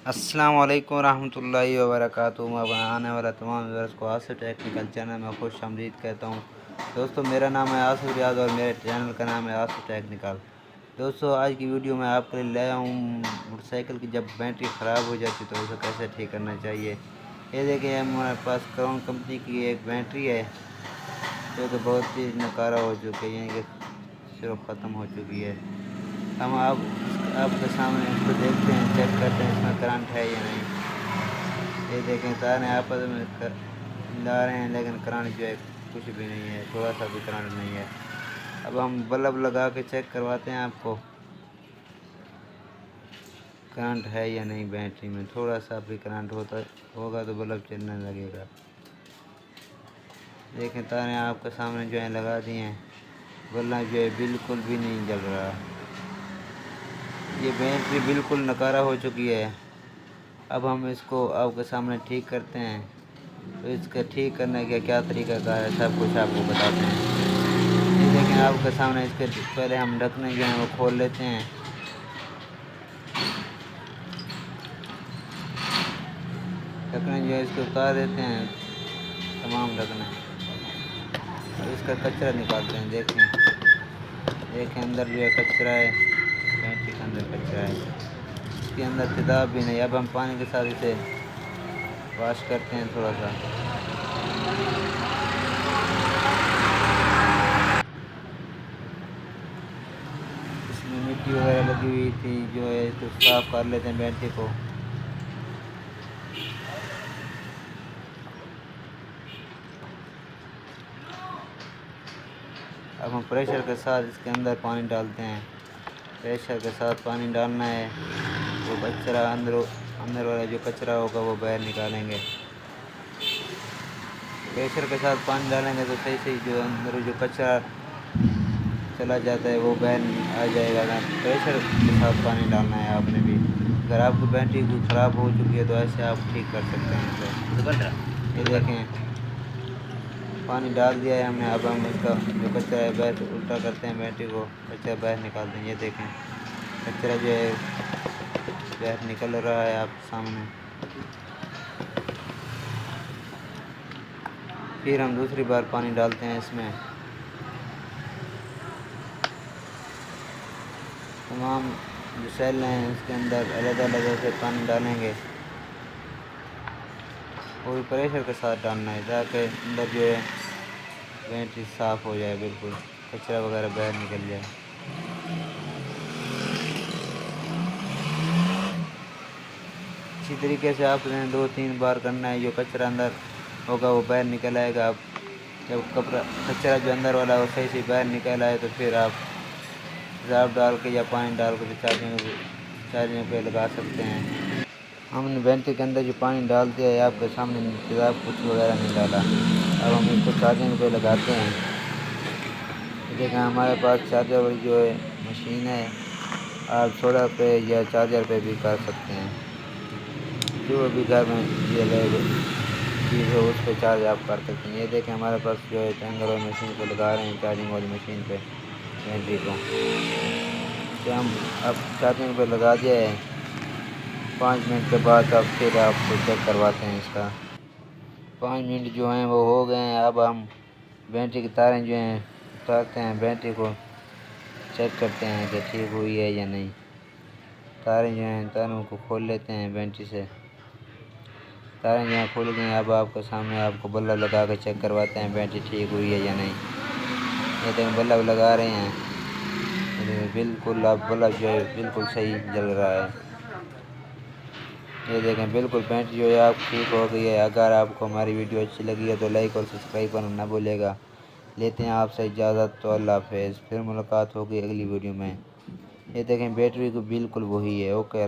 अस्सलाम वालेकुम रहमतुल्लाहि व बरकातुहू। मैं बनाने वाला तमाम व्यूअर्स को आसिफ टेक्निकल चैनल में खुश आमदीद कहता हूँ। दोस्तों, मेरा नाम है आसिफ रियाज और मेरे चैनल का नाम है आसिफ टेक्निकल। दोस्तों, आज की वीडियो में आपके लिए लाया हूँ मोटरसाइकिल की जब बैटरी ख़राब हो जाती तो उसे कैसे ठीक करना चाहिए। ये देखिए, हमारे पास क्राउन कंपनी की एक बैटरी है जो कि बहुत ही नकारा हो चुकी है, यानी कि सिर्फ ख़त्म हो चुकी है। हम आपके सामने इसको देखते हैं, चेक करते हैं इसमें करंट है या नहीं। ये देखें, तारें आपस में ला रहे हैं लेकिन करंट जो है कुछ भी नहीं है, थोड़ा सा भी करंट नहीं है। अब हम बल्ब लगा के चेक करवाते हैं आपको करंट है या नहीं। बैटरी में थोड़ा सा भी करंट होगा तो बल्ब चलने लगेगा। देखें, तारें आपके सामने जो है लगा दी हैं, बल्ब जो है बिल्कुल भी नहीं जल रहा। ये बैटरी बिल्कुल नकारा हो चुकी है। अब हम इसको आपके सामने ठीक करते हैं। तो इसका ठीक करने का क्या तरीका कार है, सब कुछ आपको बताते हैं। ये देखें, आपके सामने इसके पहले हम ढकने जो हैं वो खोल लेते हैं। ढकने जो है इसको उतार देते हैं, तमाम ढकने, और इसका कचरा निकालते हैं। देखें अंदर जो है कचरा है, बैटरी के अंदर कचरा है, इसके अंदर तेजाब भी नहीं। अब हम पानी के साथ इसे वॉश करते हैं थोड़ा सा। इसमें मिट्टी वगैरह लगी हुई थी जो है, इसको साफ कर लेते हैं बैटरी को। अब हम प्रेशर के साथ इसके अंदर पानी डालते हैं। प्रेशर के साथ पानी डालना है, वो कचरा अंदर वाला जो कचरा होगा वो बाहर निकालेंगे। प्रेशर के साथ पानी डालेंगे तो सही सही जो अंदर जो कचरा चला जाता है वो बाहर आ जाएगा ना। प्रेशर के साथ पानी डालना है आपने भी। अगर आपकी बैटरी कोई ख़राब हो चुकी है तो ऐसे आप ठीक कर सकते हैं इसे। ये देखें, पानी डाल दिया है हमने। अब हम इसका जो कचरा है बाहर उल्टा करते हैं, बैटरी को कचरा बाहर निकालते हैं। ये देखें, कचरा जो है बाहर निकल रहा है आपके सामने। फिर हम दूसरी बार पानी डालते हैं इसमें। तमाम जो सेल हैं इसके अंदर अलग अलग से पानी डालेंगे, और प्रेशर के साथ डालना है ताकि अंदर जो है बैटरी साफ़ हो जाए, बिल्कुल कचरा वगैरह बाहर निकल जाए। इसी तरीके से आपने 2-3 बार करना है। जो कचरा अंदर होगा वो बाहर निकल आएगा। आप जब कचरा जो अंदर वाला वो सही से बाहर निकल आए तो फिर आप तेज़ाब डाल के या पानी डाल के चार्जिंग पे लगा सकते हैं। हमने बैटरी के अंदर जो पानी डाल दिया है आपके सामने, तेज़ाब कुछ वगैरह नहीं डाला। अब हम इसको चार्जिंग पे लगाते हैं। देखें, हमारे पास चार्जर वाली जो है मशीन है, आप सोलर पे या चार्जर पे भी कर सकते हैं। जो भी घर में ये लगे चीज़ है उस पर चार्ज आप कर सकते हैं। ये देखें, हमारे पास जो है टैंकर वाली मशीन को लगा रहे हैं, चार्जिंग वाली मशीन पे बैटरी को। तो हम अब चार्जिंग पे लगा दिया है। 5 मिनट के बाद अब फिर आपको चेक करवाते हैं इसका। 5 मिनट जो हैं वो हो गए हैं। अब हम बैटरी की तारें जो हैं उतारते हैं, बैटरी को चेक करते हैं कि ठीक हुई है या नहीं। तारें जो हैं, तारों को खोल लेते हैं बैटरी से। तारें जो हैं खुल गई। अब आपके सामने आपको बल्ब लगा कर चेक करवाते हैं बैटरी ठीक हुई है या नहीं। ये देखें, बल्ब लगा रहे हैं, बिल्कुल अब बल्ब जो है बिल्कुल सही जल रहा है। ये देखें, बिल्कुल बैटरी जो है आप ठीक हो गई है। अगर आपको हमारी वीडियो अच्छी लगी है तो लाइक और सब्सक्राइब करना ना भूलिएगा। लेते हैं आपसे इजाज़त, तो अल्लाह हाफ़िज़। फिर मुलाकात होगी अगली वीडियो में। ये देखें, बैटरी को बिल्कुल वही है। ओके।